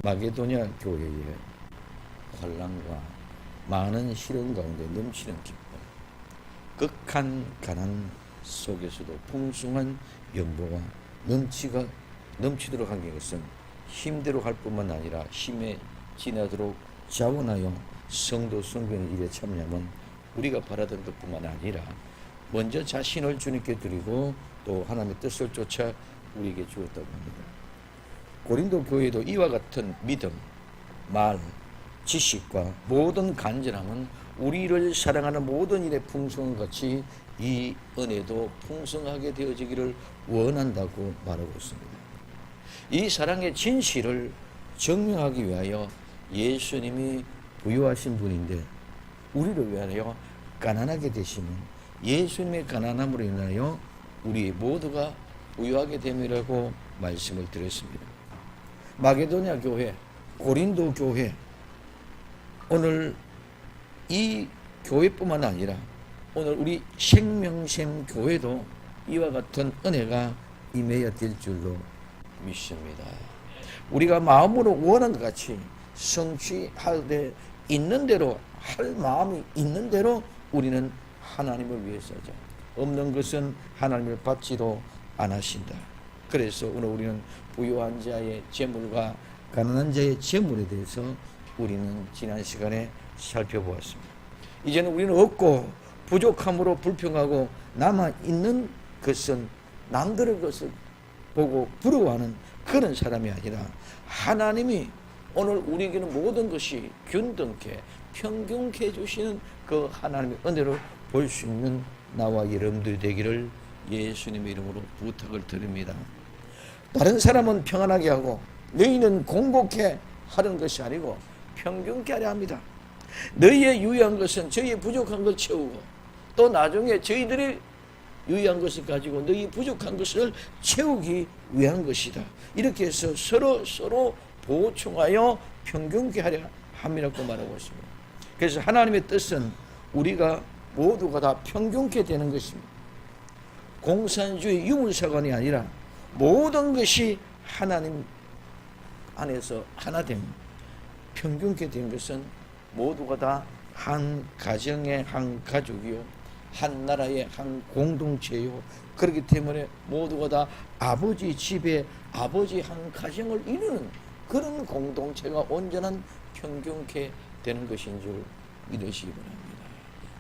마게도냐 교회의 환난과 많은 시련 가운데 넘치는 기쁨, 극한 가난 속에서도 풍성한 영보가 넘치도록 한 것은 힘대로 할 뿐만 아니라 힘에 지나도록 자원하여 성도 성도의 일에 참여하면 우리가 바라던 것뿐만 아니라 먼저 자신을 주님께 드리고 또 하나님의 뜻을 쫓아 우리에게 주었다고 합니다. 고린도 교회도 이와 같은 믿음, 말, 지식과 모든 간절함은 우리를 사랑하는 모든 일의 풍성과 같이 이 은혜도 풍성하게 되어지기를 원한다고 말하고 있습니다. 이 사랑의 진실을 증명하기 위하여 예수님이 부유하신 분인데 우리를 위하여 가난하게 되시는 예수님의 가난함으로 인하여 우리 모두가 부유하게 됨이라고 말씀을 드렸습니다. 마게도냐 교회, 고린도 교회, 오늘 이 교회뿐만 아니라 오늘 우리 생명샘 교회도 이와 같은 은혜가 임해야 될 줄로 믿습니다. 우리가 마음으로 원하는 것 같이 성취하되 있는 대로 할 마음이 있는 대로 우리는 하나님을 위해서 하자. 없는 것은 하나님을 받지도 않으신다. 그래서 오늘 우리는 부유한 자의 재물과 가난한 자의 재물에 대해서 우리는 지난 시간에 살펴보았습니다. 이제는 우리는 없고 부족함으로 불평하고 남아있는 것은 남들의 것을 보고 부러워하는 그런 사람이 아니라 하나님이 오늘 우리에게는 모든 것이 균등케 평균케 해주시는 그 하나님의 은혜를 볼 수 있는 나와 여러분들이 되기를 예수님의 이름으로 부탁을 드립니다. 다른 사람은 평안하게 하고 너희는 공복해 하는 것이 아니고 평균케 하려 합니다. 너희의 유의한 것은 저희의 부족한 걸 채우고 또 나중에 저희들이 유의한 것을 가지고 너희 부족한 것을 채우기 위한 것이다. 이렇게 해서 서로 보충하여 평균케 하려 함이라고 말하고 있습니다. 그래서 하나님의 뜻은 우리가 모두가 다 평균케 되는 것입니다. 공산주의 유물사관이 아니라 모든 것이 하나님 안에서 하나 됨, 평균케 된 것은 모두가 다 한 가정의 한 가족이요 한 나라의 한 공동체요. 그렇기 때문에 모두가 다 아버지 집에 아버지 한 가정을 이루는 그런 공동체가 온전한 평균케 되는 것인 줄 믿으시기 바랍니다.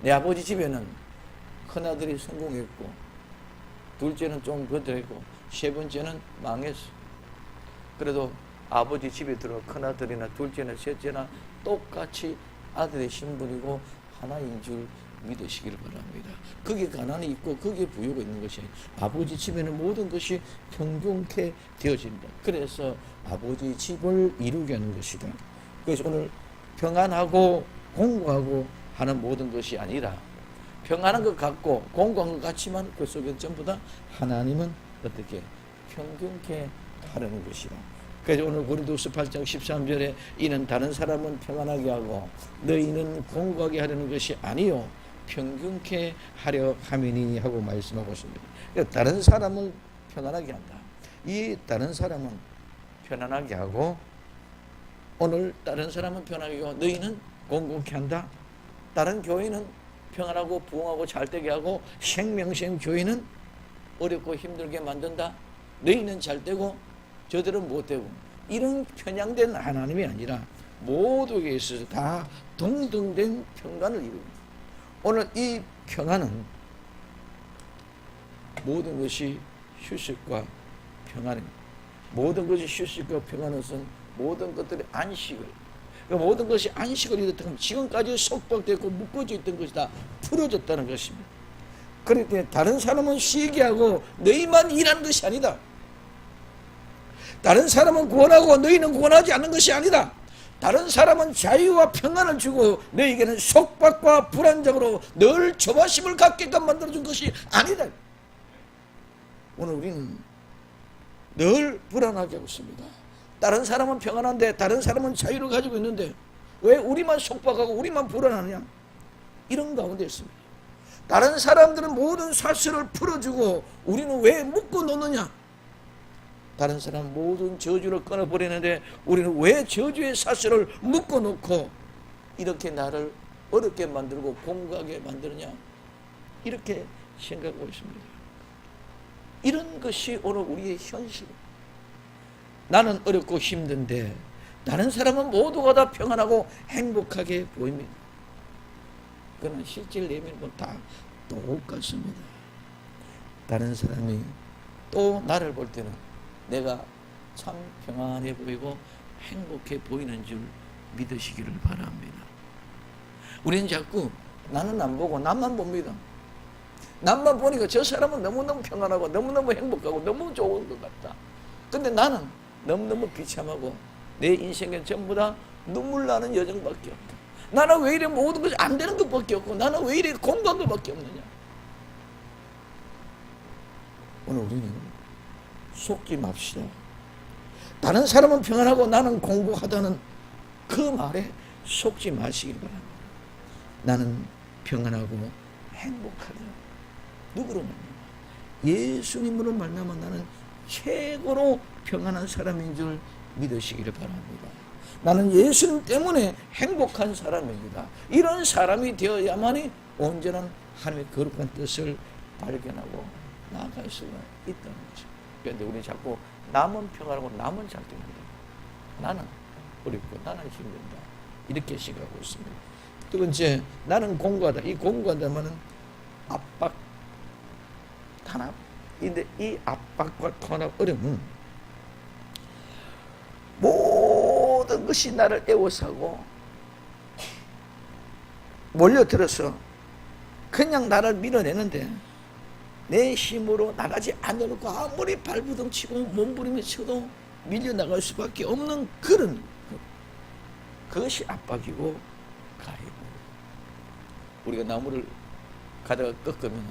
내 아버지 집에는 큰아들이 성공했고 둘째는 좀 거들었고 세 번째는 망했어. 그래도 아버지 집에 들어 큰아들이나 둘째나 셋째나 똑같이 아들의 신분이고 하나인 줄 믿으시길 바랍니다. 거기에 가난이 있고 거기에 부유가 있는 것이 아버지 집에는 모든 것이 평균케 되어진다. 그래서 아버지 집을 이루게 하는 것이다. 그래서 오늘 평안하고 공고하고 하는 모든 것이 아니라 평안한 것 같고 공고한 것 같지만 그 속에 전부 다 하나님은 어떻게 평균케 하려는 것이다. 그래서 오늘 고린도서 8장 13절에 이는 다른 사람은 평안하게 하고 너희는 공고하게 하려는 것이 아니요 평균케 하려 함이니 하고 말씀하고 있습니다. 그러니까 다른 사람을 평안하게 한다. 이 다른 사람은 편안하게 하고 오늘 다른 사람은 편하게 하고 너희는 공고케 한다. 다른 교회는 평안하고 부흥하고 잘되게 하고 생명샘 교회는 어렵고 힘들게 만든다. 너희는 잘되고 저들은 못되고 이런 편향된 하나님이 아니라 모두에게 있어서 다 동등된 평안을 이룹니다. 오늘 이 평안은 모든 것이 휴식과 평안입니다. 모든 것이 휴식과 평안은 모든 것들의 안식을 그러니까 모든 것이 안식을 이뤘다면 지금까지 속박되고 묶어져 있던 것이 다 풀어졌다는 것입니다. 그렇기 다른 사람은 쉬게 하고 너희만 일하는 것이 아니다. 다른 사람은 구원하고 너희는 구원하지 않는 것이 아니다. 다른 사람은 자유와 평안을 주고 너희에게는 속박과 불안정으로 늘 조바심을 갖게끔 만들어준 것이 아니다. 오늘 우리는 늘 불안하게 하고 있습니다. 다른 사람은 평안한데 다른 사람은 자유를 가지고 있는데 왜 우리만 속박하고 우리만 불안하냐? 이런 가운데 있습니다. 다른 사람들은 모든 사슬을 풀어주고 우리는 왜 묶어 놓느냐? 다른 사람 모든 저주를 끊어버리는데 우리는 왜 저주의 사슬을 묶어놓고 이렇게 나를 어렵게 만들고 공고하게 만드느냐, 이렇게 생각하고 있습니다. 이런 것이 오늘 우리의 현실. 나는 어렵고 힘든데 다른 사람은 모두가 다 평안하고 행복하게 보입니다. 그러나 실질 내면은 다 똑같습니다. 다른 사람이 또 나를 볼 때는 내가 참 평안해 보이고 행복해 보이는 줄 믿으시기를 바랍니다. 우리는 자꾸 나는 안 보고 남만 봅니다. 남만 보니까 저 사람은 너무너무 평안하고 너무너무 행복하고 너무 좋은 것 같다. 근데 나는 너무너무 비참하고 내 인생에 전부 다 눈물 나는 여정밖에 없다. 나는 왜 이래 모든 것이 안 되는 것밖에 없고 나는 왜 이래 공부한 것밖에 없느냐. 오늘 우리는 속지 맙시다. 다른 사람은 평안하고 나는 공부하다는 그 말에 속지 마시길 바랍니다. 나는 평안하고 행복하다. 누구로 말미암아? 예수님으로 말미암아 나는 최고로 평안한 사람인 줄 믿으시기를 바랍니다. 나는 예수님 때문에 행복한 사람입니다. 이런 사람이 되어야만이 온전한 하나님의 거룩한 뜻을 발견하고 나아갈 수가 있다는 거죠. 그런데 우리 자꾸 남은 평안하고 남은 잘 됩니다. 나는 어렵고 나는 힘들다. 이렇게 생각하고 있습니다. 두 번째, 나는 공고하다. 이 공고하다면은 압박, 탄압. 근데 이 압박과 탄압, 어려움은 모든 것이 나를 애워싸고 몰려들어서 그냥 나를 밀어내는데 내 힘으로 나가지 않으려고 아무리 발부둥 치고 몸부림을 쳐도 밀려나갈 수밖에 없는 그런 그것이 압박이고 가해입니다. 우리가 나무를 가다가 꺾으면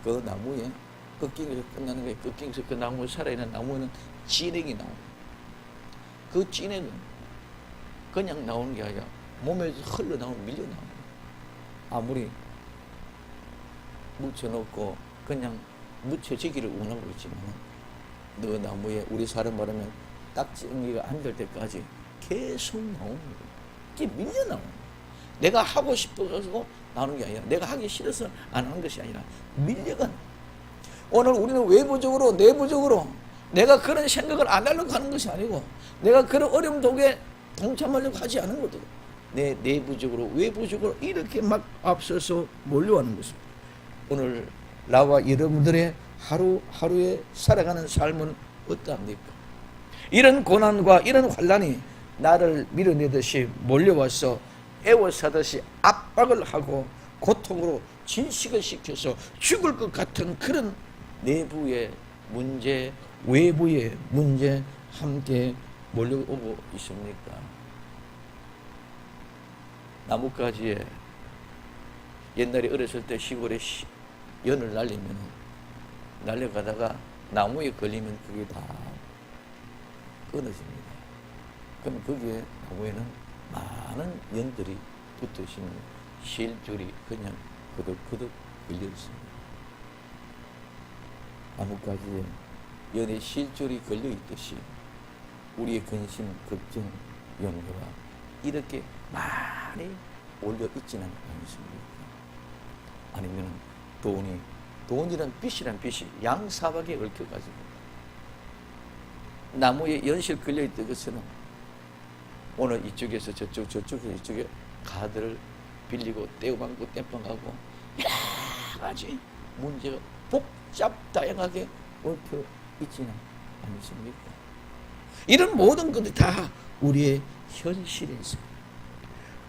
그 나무에 꺾이기에서 끝나는 거예요. 꺾이기에서 그 나무에 살아있는 나무에는 진액이 나옵니다. 그 진액은 그냥 나오는 게 아니라 몸에서 흘러나오는 밀려나옵니다. 아무리 묻혀놓고 그냥 묻혀지기를 원하고 있지만 너 나무에 우리 사람 말하면 딱정이가 안 될 때까지 계속 나옵니다. 이게 밀려나옵니다. 내가 하고 싶어서 나오는 게 아니라 내가 하기 싫어서 안 하는 것이 아니라 밀려가. 오늘 우리는 외부적으로 내부적으로 내가 그런 생각을 안 하려고 하는 것이 아니고 내가 그런 어려움 속에 동참하려고 하지 않은 것도 내 내부적으로 외부적으로 이렇게 막 앞서서 몰려가는 것입니다. 오늘 나와 여러분들의 하루하루에 살아가는 삶은 어떠합니까? 이런 고난과 이런 환난이 나를 밀어내듯이 몰려와서 애워싸듯이 압박을 하고 고통으로 진식을 시켜서 죽을 것 같은 그런 내부의 문제, 외부의 문제 함께 몰려오고 있습니까? 나뭇가지에 옛날에 어렸을 때 시골에 연을 날리면 날려가다가 나무에 걸리면 그게 다 끊어집니다. 그럼 거기에 나무에는 많은 연들이 붙어 있으면 실줄이 그냥 그득그득 걸려 있습니다. 나뭇가지에 연에 실줄이 걸려 있듯이 우리의 근심, 걱정, 염려가 이렇게 많이 올려 있지는 않습니까? 아니면 돈이란 빚이란 빚이 양사박에 얽혀가지고 나무에 연실 걸려있던 것은 오늘 이쪽에서 저쪽에서 이쪽에 가들을 빌리고 떼어방고 땜빵하고 여러 가지 문제가 복잡 다양하게 얽혀 있지는 않습니까? 이런 모든 것들이 다 우리의 현실에 있습니다.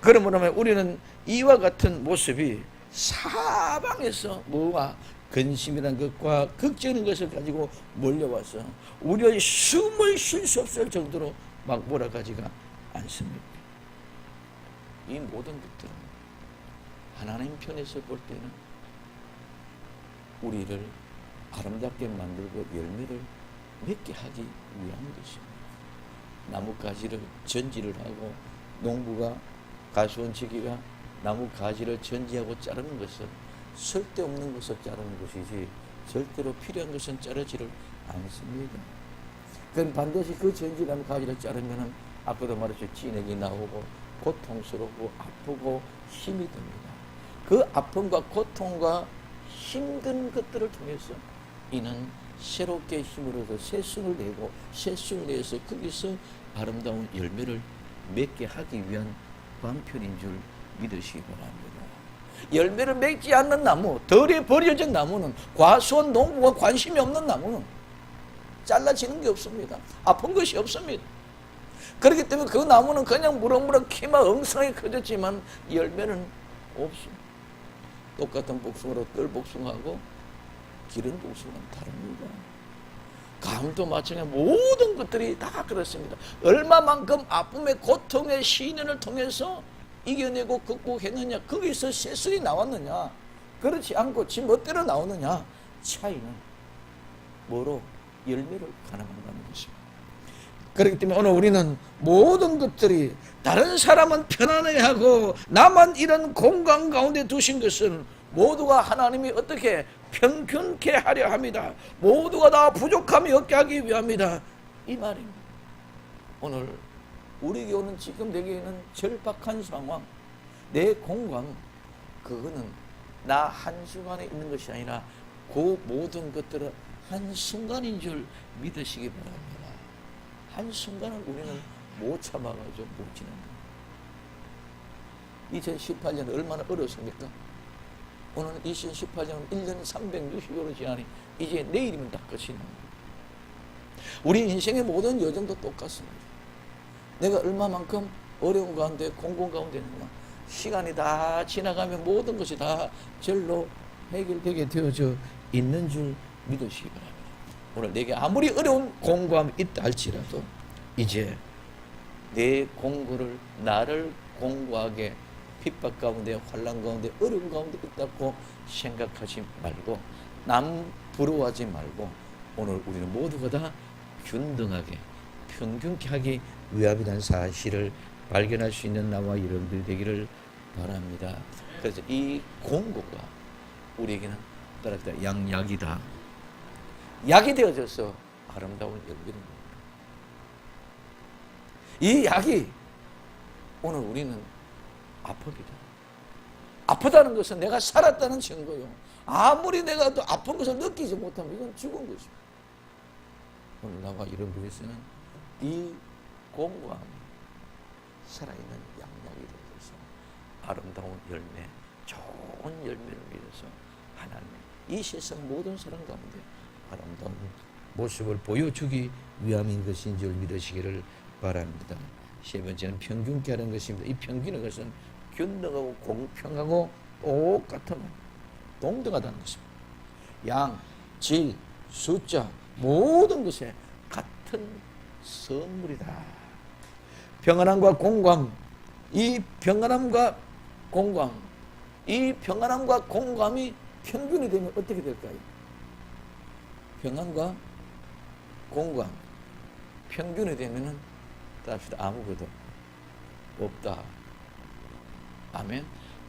그러므로 우리는 이와 같은 모습이 사방에서 뭐가 근심이라는 것과 걱정인 것을 가지고 몰려와서 우리의 숨을 쉴 수 없을 정도로 막 몰아가지가 않습니까? 이 모든 것들은 하나님 편에서 볼 때는 우리를 아름답게 만들고 열매를 맺게 하기 위한 것입니다. 나뭇가지를 전지를 하고 농부가 가수원치기가 나무 가지를 전지하고 자르는 것은 쓸데없는 것을 자르는 것이지 절대로 필요한 것은 자르지를 않습니다. 그럼 반드시 그 전지라는 가지를 자르면은 아까도 말했죠. 진액이 나오고 고통스럽고 아프고 힘이 듭니다. 그 아픔과 고통과 힘든 것들을 통해서 이는 새롭게 힘을 얻어 새순을 내고 새순을 내서 거기서 아름다운 열매를 맺게 하기 위한 방편인 줄 믿으시기 바랍니다. 열매를 맺지 않는 나무, 덜에 버려진 나무는, 과수원 농부가 관심이 없는 나무는 잘라지는 게 없습니다. 아픈 것이 없습니다. 그렇기 때문에 그 나무는 그냥 무럭무럭 키만 엉성하게 커졌지만 열매는 없습니다. 똑같은 복숭아로 뜰 복숭아하고 기른 복숭아는 다릅니다. 감도 마찬가지, 모든 것들이 다 그렇습니다. 얼마만큼 아픔의 고통의 시련을 통해서 이겨내고 극복했느냐, 거기서 새순이 나왔느냐, 그렇지 않고 지 멋대로 나오느냐, 차이는 뭐로? 열매를 가늠한다는 것입니다. 그렇기 때문에 오늘 우리는 모든 것들이 다른 사람은 편안해하고 나만 이런 공간 가운데 두신 것은 모두가 하나님이 어떻게 평균케 하려 합니다. 모두가 다 부족함이 없게 하기 위함이다, 이 말입니다. 오늘 우리 교회는 지금 내게는 절박한 상황, 내 공간, 그거는 나 한순간에 있는 것이 아니라 그 모든 것들은 한순간인 줄 믿으시기 바랍니다. 한순간은 우리는 못 참아가지고 못 지냅니다. 2018년 얼마나 어렵습니까? 오늘 2018년은 1년 365일 지나니 이제 내일이면 다 끝이 납니다. 우리 인생의 모든 여정도 똑같습니다. 내가 얼마만큼 어려운 가운데 공공 가운데 있느냐, 시간이 다 지나가면 모든 것이 다 절로 해결되게 되어져 있는 줄 믿으시기 바랍니다. 오늘 내게 아무리 어려운 공고함이 있다 할지라도 이제 내 공고를, 나를 공고하게 핍박 가운데, 환난 가운데, 어려운 가운데 있다고 생각하지 말고, 남 부러워하지 말고, 오늘 우리는 모두가 다 균등하게 평균케 하기 위함이라는 사실을 발견할 수 있는 나와 여러분들이 되기를 바랍니다. 그래서 이 공고가 우리에게는 따라서 양약이다. 약이 되어져서 아름다운 열매입니다. 이 약이 오늘 우리는 아픕니다. 아프다는 것은 내가 살았다는 증거요. 아무리 내가 또 아픈 것을 느끼지 못하면 이건 죽은 것입니다. 오늘 나와 여러분들에서는 이 공고함이 살아있는 양약이 되어서 아름다운 열매, 좋은 열매를 맺어서 하나님 이 세상 모든 사람 가운데 아름다운 모습을 보여주기 위함인 것인 줄 믿으시기를 바랍니다. 세 번째는 평균케 하는 것입니다. 이 평균의 것은 균등하고 공평하고 똑같은, 동등하다는 것입니다. 양, 질, 숫자 모든 것에 같은 선물이다. 평안함과 공감, 이 평안함과 공감, 이 평안함과 공감이 평균이 되면 어떻게 될까요? 평안과 공감, 평균이 되면은 답시다, 아무것도 없다. 아멘.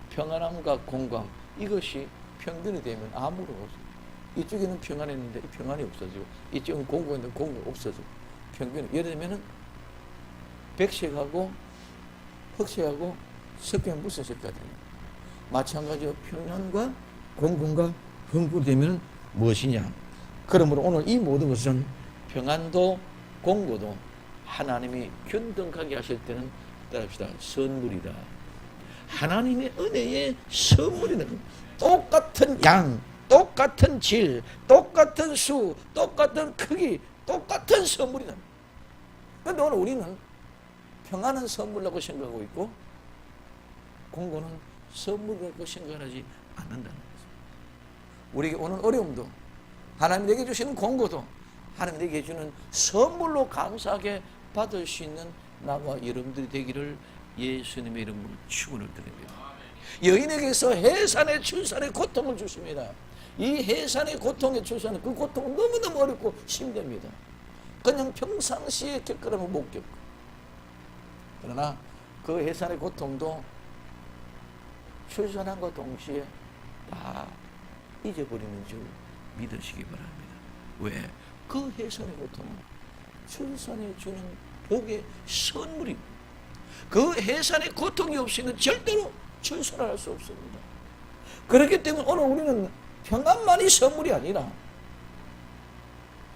평안함과 공감, 이것이 평균이 되면 아무것도 없어요. 이쪽에는 평안했는데 이 평안이 없어지고, 이쪽은 공고했는데 공고가 없어지고, 평균이 예를 들면은 백색하고 흑색하고 섞이면 무슨 색깔이 되냐? 마찬가지로 평안과 공공과 흥분이 되면 무엇이냐? 그러므로 오늘 이 모든 것은 평안도 공고도 하나님이 균등하게 하실 때는 따라합시다, 선물이다. 하나님의 은혜의 선물이다. 똑같은 양, 똑같은 질, 똑같은 수, 똑같은 크기, 똑같은 선물이다. 그런데 오늘 우리는 평안은 선물이라고 생각하고 있고 공고는 선물이라고 생각하지 않는다는 거죠. 우리에게 오는 어려움도, 하나님 내게 주시는 공고도 하나님 내게 주는 선물로 감사하게 받을 수 있는 나와 여러분들이 되기를 예수님의 이름으로 축원을 드립니다. 여인에게서 해산의 출산의 고통을 주십니다. 이 해산의 고통의 출산은, 그 고통은 너무너무 어렵고 힘듭니다. 그냥 평상시에 겪으라면 못 겪고, 그러나 그 해산의 고통도 출산함과 동시에 다 잊어버리는 줄 믿으시기 바랍니다. 왜? 그 해산의 고통은 천산에 주는 복의 선물입니다. 그 해산의 고통이 없이는 절대로 철수할 수 없습니다. 그렇기 때문에 오늘 우리는 평안만이 선물이 아니라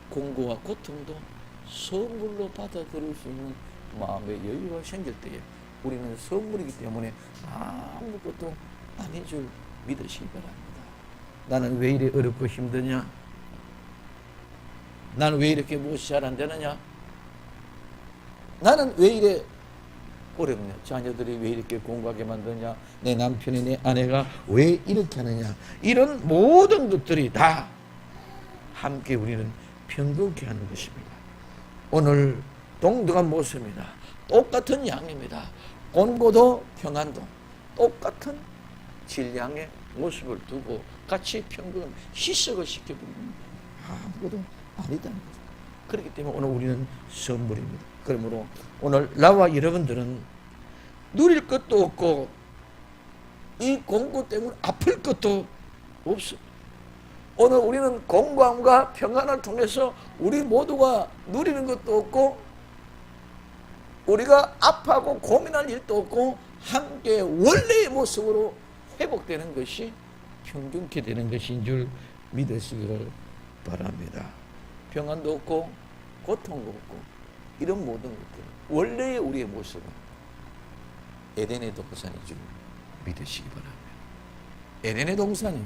공고와 고통도 선물로 받아들일 수 있는 마음의 여유가 생길 때에 우리는 선물이기 때문에 아무것도 아닌 줄 믿으시기 바랍니다. 나는 왜 이래 어렵고 힘드냐? 나는 왜 이렇게 무엇이 잘 안 되느냐? 나는 왜 이래 어렵냐? 자녀들이 왜 이렇게 공부하게 만드냐? 내 남편이 내 아내가 왜 이렇게 하느냐? 이런 모든 것들이 다 함께 우리는 평등케 하는 것입니다. 오늘 동등한 모습입니다. 똑같은 양입니다. 곤고도 평안도 똑같은 질량의 모습을 두고 같이 평등을 희석을 시켜버리면 아무것도 아니다는 거죠. 그렇기 때문에 오늘 우리는 선물입니다. 그러므로 오늘 나와 여러분들은 누릴 것도 없고 이 공고 때문에 아플 것도 없습니다. 오늘 우리는 공고함과 평안을 통해서 우리 모두가 누리는 것도 없고 우리가 아파하고 고민할 일도 없고 함께 원래의 모습으로 회복되는 것이 평균케 되는 것인 줄 믿으시기를 바랍니다. 평안도 없고 고통도 없고 이런 모든 것들 원래의 우리의 모습은 에덴의 동산인 줄 믿으시기 바랍니다. 에덴의 동산이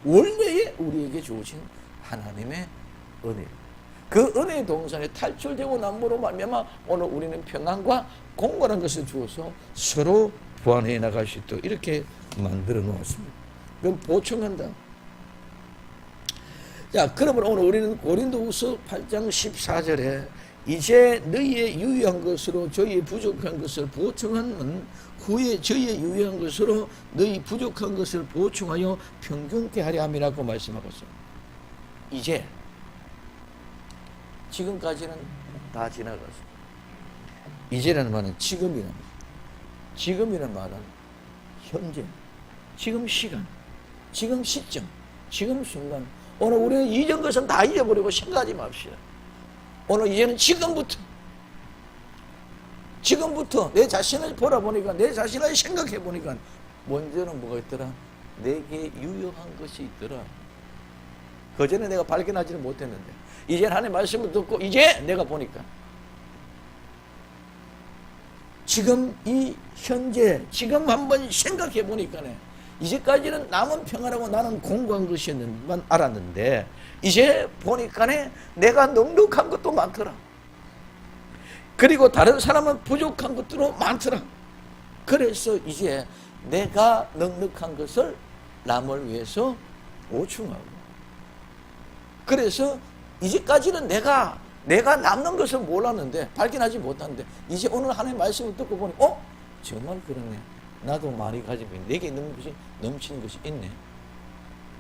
원래의 우리에게 주어진 하나님의 은혜, 그 은혜의 동산에 탈출되고 남으로 말미암아 오늘 우리는 평안과 공고한 것을 주어서 서로 보완해 나갈 수 있도록 이렇게 만들어 놓았습니다. 그럼 보충한다. 자, 그러면 오늘 우리는 고린도후서 8장 14절에 이제 너희의 유익한 것으로 저희의 부족한 것을 보충하는 후에 저희의 유익한 것으로 너희 부족한 것을 보충하여 평균케 하려 함이라고 말씀하고 있습니다. 이제 지금까지는 다 지나갔습니다. 이제라는 말은 지금이라는 말. 지금이라는 말은 현재, 지금 시간, 지금 시점, 지금 순간. 오늘 우리는 이전 것은 다 잊어버리고 생각하지 맙시다. 오늘 이제는 지금부터 내 자신을 돌아보니까 내 자신을 생각해 보니까 먼저는 뭐가 있더라? 내게 유효한 것이 있더라. 그전에 내가 발견하지는 못했는데 이제 하나님의 말씀을 듣고 이제 내가 보니까 지금 이 현재 지금 한번 생각해 보니까 이제까지는 남은 평안하고 나는 공부한 것이었는만 알았는데 이제 보니까 내가 넉넉한 것도 많더라. 그리고 다른 사람은 부족한 것도 많더라. 그래서 이제 내가 넉넉한 것을 남을 위해서 보충하고 그래서 이제까지는 내가 남는 것을 몰랐는데 발견하지 못하는데 이제 오늘 하나님의 말씀을 듣고 보니 정말 그러네. 나도 많이 가지고 있네. 내게 넘치는 것이 있네.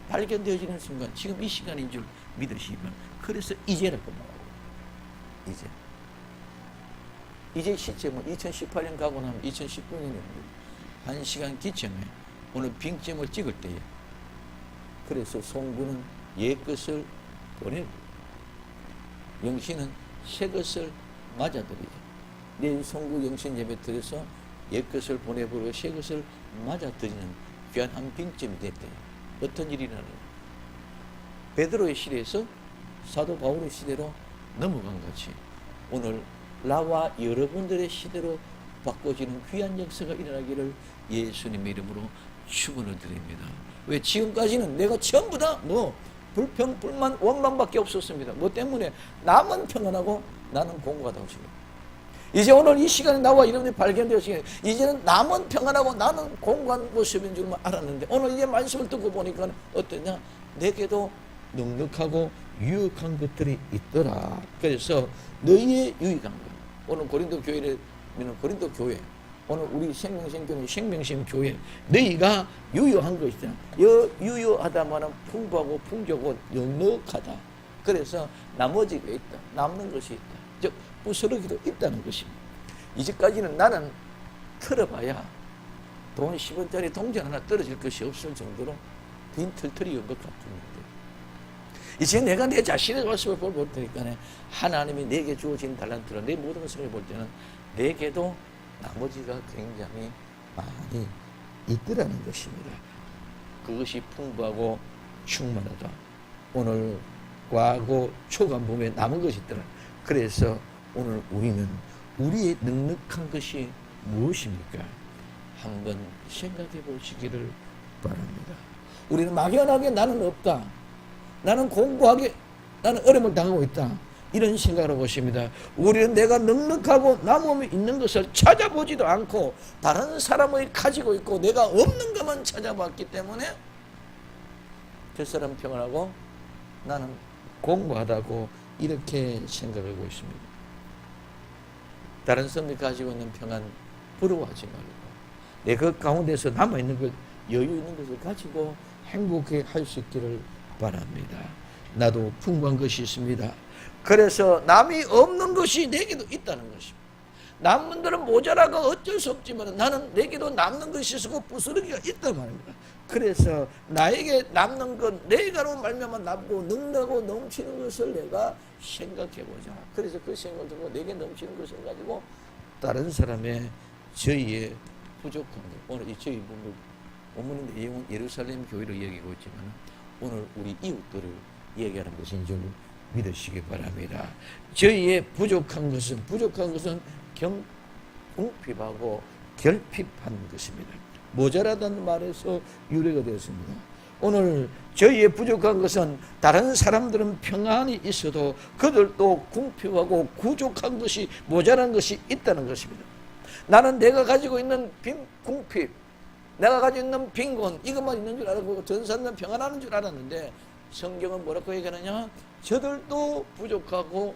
발견되어지는 순간 지금 이 시간인 줄 믿으시면 그래서 이제라고 말하고 이제 시점은 2018년 가고 나면 2019년입니다. 1시간 기점에 오늘 빙점을 찍을 때에 그래서 송구는 옛 것을 보내고 영신은 새 것을 맞아들이죠. 내일 송구 영신 예배 드려서 옛 것을 보내버리고 새 것을 맞아들이는 귀한 한 빙점이 됐대요. 어떤 일이 일어나요? 베드로의 시대에서 사도 바울의 시대로 넘어간 같이 오늘 나와 여러분들의 시대로 바꿔지는 귀한 역사가 일어나기를 예수님의 이름으로 축원을 드립니다. 왜? 지금까지는 내가 전부 다 불평, 불만, 원망밖에 없었습니다. 뭐 때문에? 남은 평안하고 나는 공고하다고 지금. 이제 오늘 이 시간에 나와 여러분이 발견되었으니 이제는 남은 평안하고 나는 공고한 모습인 줄만 알았는데 오늘 이제 말씀을 듣고 보니까 어떠냐? 내게도 넉넉하고 유익한 것들이 있더라. 그래서 너희의 유익한 것. 오늘 고린도 교회는 고린도 교회. 오늘 우리 생명생교는 생명생 교회. 너희가 유효한 것이다. 유효하다마는 풍부하고 풍족하고 넉넉하다. 그래서 나머지가 있다. 남는 것이 있다. 즉 부스러기도 있다는 것입니다. 이제까지는 나는 털어봐야 돈 10원짜리 동전 하나 떨어질 것이 없을 정도로 빈 털털이인 것 같은데 이제 내가 내 자신의 모습을 볼 테니까 하나님이 내게 주어진 달란트로 내 모든 것을 볼 때는 내게도 나머지가 굉장히 많이 있더라는 것입니다. 그것이 풍부하고 충만하다. 오늘 과거 초간범에 남은 것이 있더라. 그래서 오늘 우리는 우리의 넉넉한 것이 무엇입니까? 한번 생각해 보시기를 바랍니다. 우리는 막연하게 나는 없다, 나는 공고하게 나는 어려움을 당하고 있다, 이런 생각을 보십니다. 우리는 내가 넉넉하고 남음이 있는 것을 찾아보지도 않고 다른 사람의 가지고 있고 내가 없는 것만 찾아봤기 때문에 저 사람 평안하고 나는 공고하다고 이렇게 생각하고 있습니다. 다른 사람이 가지고 있는 평안 부러워하지 말고 내 그 가운데서 남아있는 것, 여유 있는 것을 가지고 행복해 할 수 있기를 바랍니다. 나도 풍부한 것이 있습니다. 그래서 남이 없는 것이 내게도 있다는 것입니다. 남분들은 모자라고 어쩔 수 없지만 나는 내게도 남는 것이 있고 부스러기가 있단 말입니다. 그래서 나에게 남는 것, 내가로 말미암아 남고 능나고 넘치는 것을 내가 생각해보자. 그래서 그 생각을 들고 내게 넘치는 것을 가지고 다른 사람의 저희의 부족한 것, 오늘 이 저희 분들 본문의 내용은 예루살렘 교회를 얘기하고 있지만 오늘 우리 이웃들을 얘기하는 것인 줄 믿으시기 바랍니다. 저희의 부족한 것은 궁핍하고 결핍한 것입니다. 모자라다는 말에서 유래가 되었습니다. 오늘 저희의 부족한 것은 다른 사람들은 평안이 있어도 그들도 궁핍하고 부족한 것이 모자란 것이 있다는 것입니다. 나는 내가 가지고 있는 궁핍, 내가 가지고 있는 빈곤, 이것만 있는 줄 알고 전 사람은 평안하는 줄 알았는데 성경은 뭐라고 얘기하느냐? 저들도 부족하고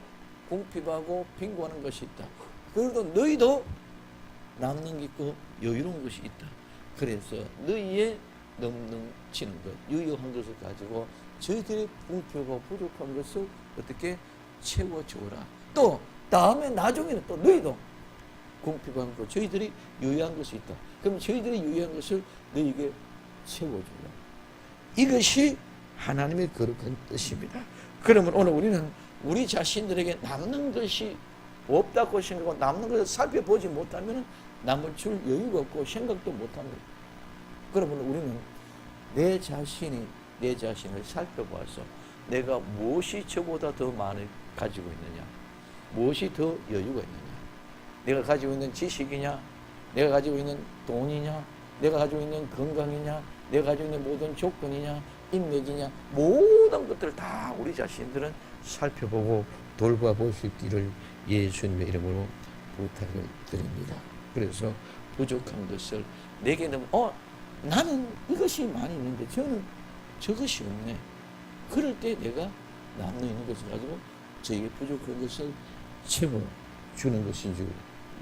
궁핍하고 빈곤한 것이 있다. 그래도 너희도 남는 게 있고 여유로운 것이 있다. 그래서 너희의 넘치는 것, 유효한 것을 가지고 저희들의 궁핍하고 부족한 것을 어떻게 채워주어라. 또 다음에 나중에는 또 너희도 궁핍한 것, 저희들이 유효한 것이 있다. 그럼 저희들이 유효한 것을 너희에게 채워주라. 이것이 하나님의 거룩한 뜻입니다. 그러면 오늘 우리는 우리 자신들에게 남는 것이 없다고 생각하고 남는 것을 살펴보지 못하면 남을 줄 여유가 없고 생각도 못합니다. 그러면 우리는 내 자신을 살펴봐서 내가 무엇이 저보다 더 많이 가지고 있느냐, 무엇이 더 여유가 있느냐, 내가 가지고 있는 지식이냐, 내가 가지고 있는 돈이냐, 내가 가지고 있는 건강이냐, 내가 가지고 있는 모든 조건이냐, 인맥이냐, 모든 것들을 다 우리 자신들은 살펴보고 돌봐볼 수 있기를 예수님의 이름으로 부탁을 드립니다. 그래서 부족한 것을 내게는 나는 이것이 많이 있는데 저는 저것이 없네. 그럴 때 내가 남는 있는 것을 가지고 저에게 부족한 것을 채워주는 것인 줄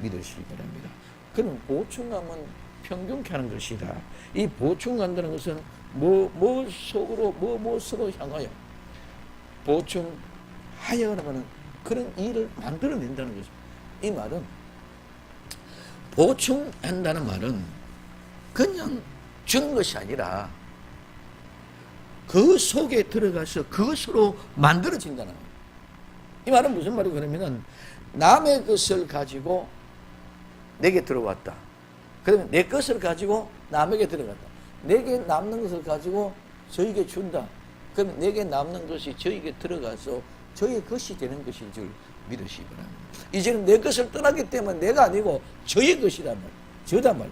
믿으시기 바랍니다. 그럼 보충함은 평균케 하는 것이다. 이 보충한다는 것은 무엇으로 향하여 보충하여라는 그런 일을 만들어낸다는 것입니다. 이 말은 보충한다는 말은 그냥 주는 것이 아니라 그 속에 들어가서 그것으로 만들어진다는 거예요. 이 말은 무슨 말이고 그러면 남의 것을 가지고 내게 들어왔다. 그러면 내 것을 가지고 남에게 들어갔다. 내게 남는 것을 가지고 저에게 준다. 그러면 내게 남는 것이 저에게 들어가서 저의 것이 되는 것인 줄 믿으시기 바랍니다. 이제는 내 것을 떠나기 때문에 내가 아니고 저의 것이란 말, 저단 말.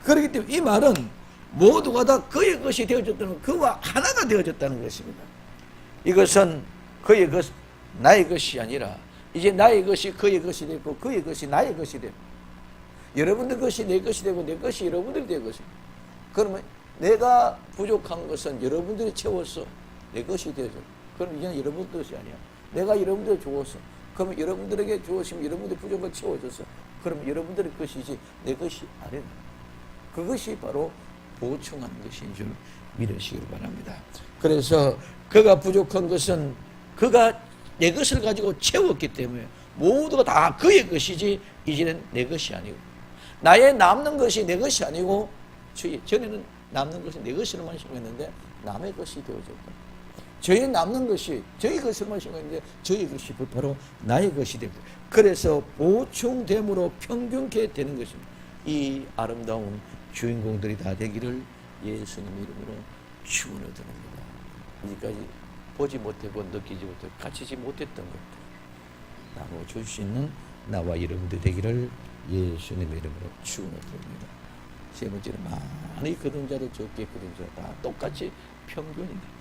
그렇기 때문에 이 말은 모두가 다 그의 것이 되어졌다는, 그와 하나가 되어졌다는 것입니다. 이것은 그의 것, 나의 것이 아니라 이제 나의 것이 그의 것이 되고 그의 것이 나의 것이 되고 여러분들 것이 내 것이 되고 내 것이 여러분들이 될 것입니다. 그러면 내가 부족한 것은 여러분들이 채워서 내 것이 되어져. 그럼 이제는 여러분들 것이 아니야. 내가 여러분들 주었어. 그러면 여러분들에게 주었으면 여러분들이 부족한 걸 채워줘서 그럼 여러분들의 것이지 내 것이 아니다. 그것이 바로 보충하는 것인 줄 믿으시기 바랍니다. 그래서 그가 부족한 것은 그가 내 것을 가지고 채웠기 때문에 모두가 다 그의 것이지 이제는 내 것이 아니고 나의 남는 것이 내 것이 아니고 전에는 남는 것이 내 것으로만 생겼는데 남의 것이 되어졌다. 저희 남는 것이 저희 것을만 생각하는데 저희 것이 바로 나의 것이 됩니다. 그래서 보충됨으로 평균케 되는 것입니다. 이 아름다운 주인공들이 다 되기를 예수님 이름으로 축원드립니다. 이제까지 보지 못하고 느끼지 못하고 갖추지 못했던 것들 나눠 줄 수 있는 나와 여러분들 되기를 예수님 이름으로 축원드립니다. 세 번째는 많이 거둔 자도 적게 거둔 자도 다 똑같이 평균입니다.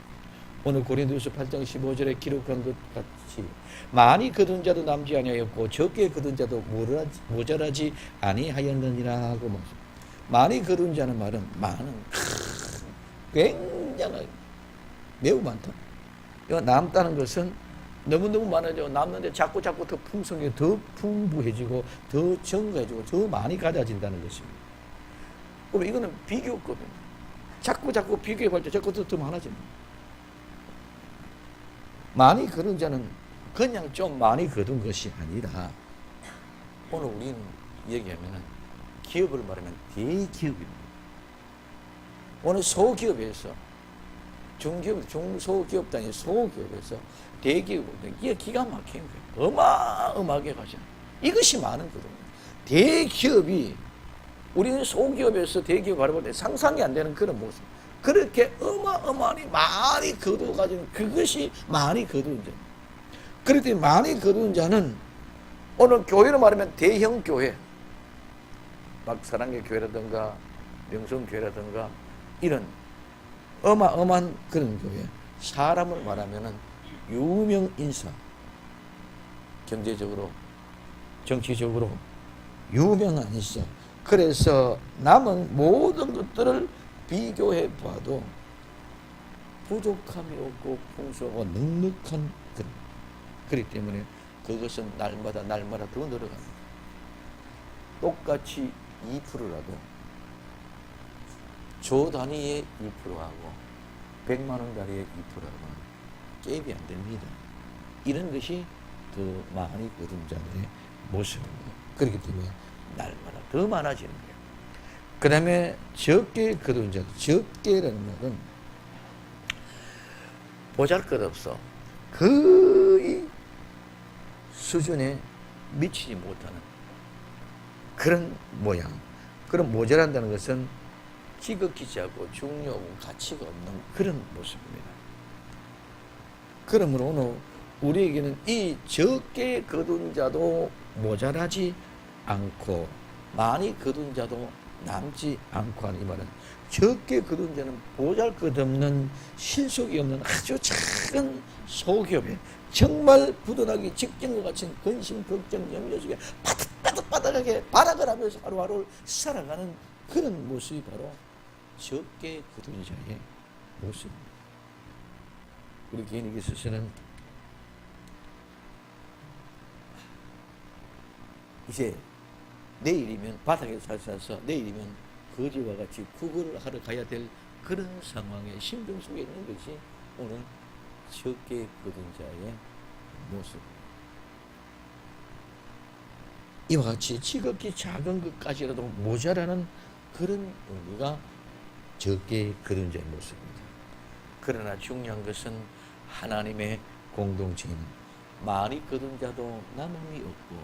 오늘 고린도후서 8장 15절에 기록한 것 같이 많이 거둔 자도 남지 아니하였고 적게 거둔 자도 모자라지 아니하였느니라 하고 말씀. 많이 거둔 자는 말은 많은 굉장히 매우 많다. 이거 남다는 것은 너무너무 많아져 남는데 자꾸 더 풍성해 더 풍부해지고 더 증가해지고 더 많이 가져진다는 것입니다. 그럼 이거는 비교급입니다. 자꾸 비교해볼 때 자꾸 더 많아집니다. 많이 거둔 자는 그냥 좀 많이 거둔 것이 아니라 오늘 우리는 얘기하면 기업을 말하면 대기업입니다. 오늘 소기업에서 중기업, 중소기업 단위 소기업에서 대기업은 이게 기가 막힌 거예요. 어마어마하게 가죠. 이것이 많은 거거든요. 대기업이 우리는 소기업에서 대기업 바라볼 때 상상이 안 되는 그런 모습. 그렇게 어마어마하게 많이 거두어가지고 그것이 많이 거두은 자. 그럴 때 많이 거두은 자는 오늘 교회로 말하면 대형 교회, 막 사랑의 교회라든가 명성교회라든가 이런 어마어마한 그런 교회, 사람을 말하면은 유명 인사, 경제적으로, 정치적으로 유명한 인사. 그래서 남은 모든 것들을 비교해 봐도 부족함이 없고 풍성하고 넉넉한 그런. 그렇기 때문에 그것은 날마다 더 늘어갑니다. 똑같이 2%라도 조 단위의 2%하고 100만 원짜리의 2%하고는 갭이 안 됩니다. 이런 것이 더 많이 거둔 자들의 모습입니다. 그렇기 때문에 날마다 더 많아지는 거예요. 그 다음에 적게 거둔 자들, 적게라는 말은 보잘것없어 거의 수준에 미치지 못하는 그런 모양. 그런 모자란다는 것은 지극히 작고 중요하고 가치가 없는 그런 모습입니다. 그러므로 오늘 우리에게는 이 적게 거둔 자도 모자라지 않고 많이 거둔 자도 남지 않고 하는 이 말은 적게 거둔 자는 보잘것없는 실속이 없는 아주 작은 소기업에 정말 부도나기 직전과 같은 근심, 걱정, 염려 속에 바닥바닥하게 발악을 하면서 하루하루를 살아가는 그런 모습이 바로 적게 거둔 자의 모습입니다. 우리 개인에게 있어서는 이제 내일이면 바닥에 살아서 내일이면 거지와 같이 구걸을 하러 가야 될 그런 상황에 심정 속에 있는 것이 오늘 적게 거둔 자의 모습. 이와 같이 지극히 작은 것까지라도 모자라는 그런 의미가 적게 거둔 자의 모습입니다. 그러나 중요한 것은 하나님의 공동체는 많이 거둔 자도 남음이 없고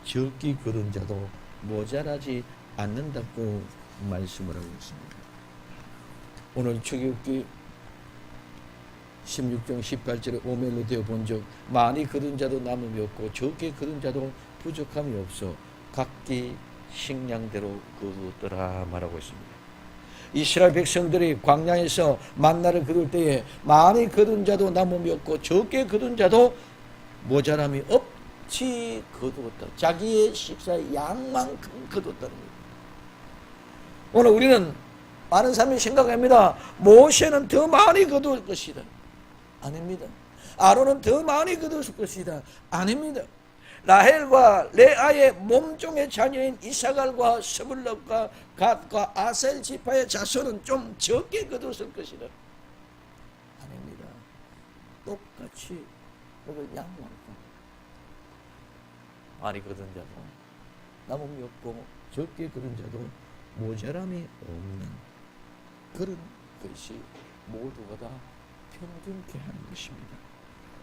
적게 거둔 자도 모자라지 않는다고 말씀을 하고 있습니다. 오늘 출애굽기 16장 18절에 오멜로 되어 본즉 많이 거둔 자도 남음이 없고 적게 거둔 자도 부족함이 없어 각기 식량대로 거두었더라 말하고 있습니다. 이스라엘 백성들이 광야에서 만나를 거둘 때에 많이 거둔 자도 남음이 없고 적게 거둔 자도 모자람이 없이 거두었다. 자기의 식사의 양만큼 거두었다는 거예요. 오늘 우리는 많은 사람이 생각합니다. 모세는 더 많이 거둘 것이다. 아닙니다. 아론은 더 많이 거둘 것이다. 아닙니다. 라헬과 레아의 몸종의 자녀인 이사갈과 스불락과 갓과 아셀 지파의 자손은 좀 적게 거뒀을 것이다. 아닙니다. 똑같이 그걸 양만큼 많이 거둔 자도 남음이 없고 적게 거둔 자도 모자람이 없는 그런 것이 모두가 다 평균케 하는 것입니다.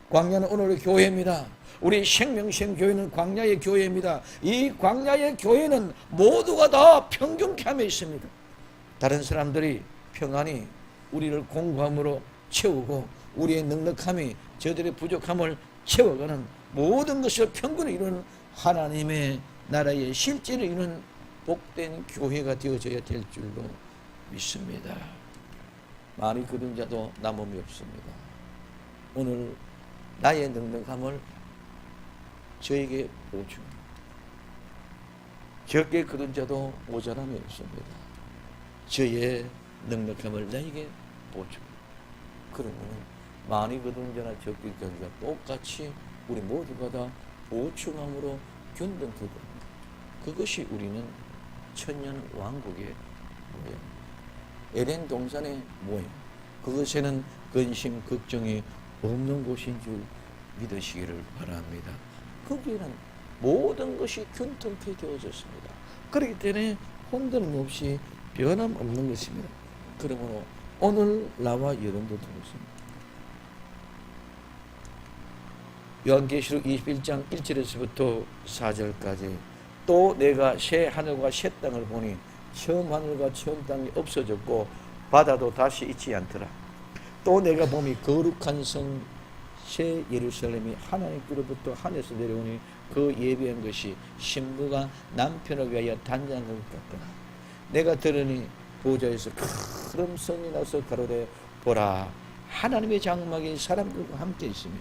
광야는 오늘의 교회입니다. 우리 생명샘 교회는 광야의 교회입니다. 이 광야의 교회는 모두가 다 평균케 함에 있습니다. 다른 사람들이 평안히 우리를 공고함으로 채우고 우리의 넉넉함이 저들의 부족함을 채워가는 모든 것을 평균을 이루는 하나님의 나라의 실제를 이루는 복된 교회가 되어져야 될 줄로 믿습니다. 많이 거둔 자도 남음이 없습니다. 오늘 나의 넉넉함을 저에게 보충, 적게 거둔 자도 모자람이 없습니다. 저의 넉넉함을 나에게 보충. 그러면 많이 거둔 자나 적게 거둔 자 똑같이 우리 모두가 다 보충함으로 균등케 됩니다. 그것이 우리는 천년 왕국의 모양, 에덴 동산의 모양, 그것에는 근심 걱정이 없는 곳인 줄 믿으시기를 바랍니다. 거기에는 모든 것이 균등케 되어졌습니다. 그렇기 때문에 혼돈 없이 변함없는 것입니다. 그러므로 오늘 나와 여러분도 들었습니다. 요한계시록 21장 1절에서부터 4절까지 또 내가 새 하늘과 새 땅을 보니 처음 하늘과 처음 땅이 없어졌고 바다도 다시 있지 않더라. 또 내가 보니 거룩한 성 새 예루살렘이 하나님께로부터 하늘에서 내려오니 그 예비한 것이 신부가 남편을 위하여 단장한 것 같더라. 내가 들으니 보좌에서 큰 성이 나서 가로되 보라 하나님의 장막이 사람들과 함께 있으며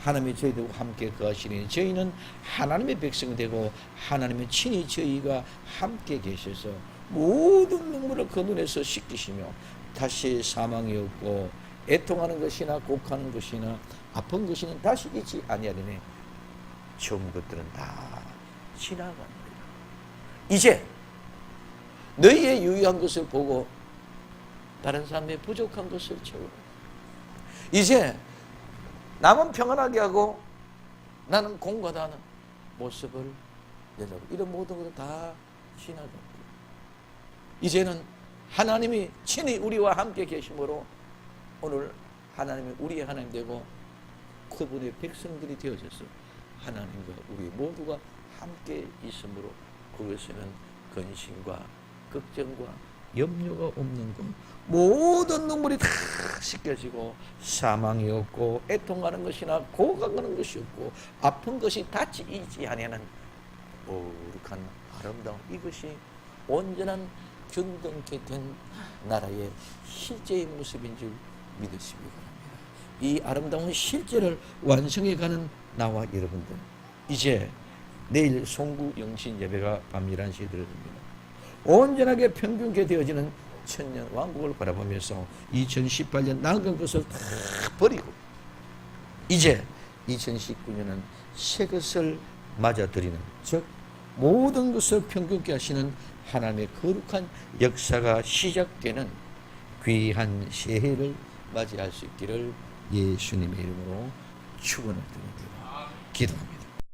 하나님이 저희들과 함께 거하시니 저희는 하나님의 백성이 되고 하나님의 친히 저희가 함께 계셔서 모든 눈물을 그 눈에서 씻기시며 다시 사망이 없고 애통하는 것이나 곡하는 것이나 아픈 것이는 다시 있지 아니하리니 좋은 것들은 다 지나갑니다. 이제 너희의 유익한 것을 보고 다른 사람의 부족한 것을 채우라. 이제 남은 평안하게 하고 나는 공고하다는 모습을 내놓고 이런 모든 것을 다 지나갑니다. 이제는 하나님이 친히 우리와 함께 계심으로 오늘 하나님이 우리의 하나님 되고 그분의 백성들이 되어져서 하나님과 우리 모두가 함께 있으므로 그것에는 근심과 걱정과 염려가 없는 것, 모든 눈물이 다 씻겨지고 사망이 없고 애통하는 것이나 고강하는 것이 없고 아픈 것이 닿지 아니하는 거룩한 아름다운 이것이 온전한 균등케 된 나라의 실제의 모습인 줄 믿으시기 바랍니다. 이 아름다운 실제를 완성해가는 나와 여러분들, 이제 내일 송구 영신 예배가 밤 11시에 들어집니다. 온전하게 평균케 되어지는 천년 왕국을 바라보면서 2018년 낡은 것을 다 버리고 이제 2019년은 새 것을 맞아들이는, 즉 모든 것을 평균케 하시는 하나님의 거룩한 역사가 시작되는 귀한 새해를 맞이할 수 있기를 예수님의 이름으로 축원을 드립니다. 기도합니다.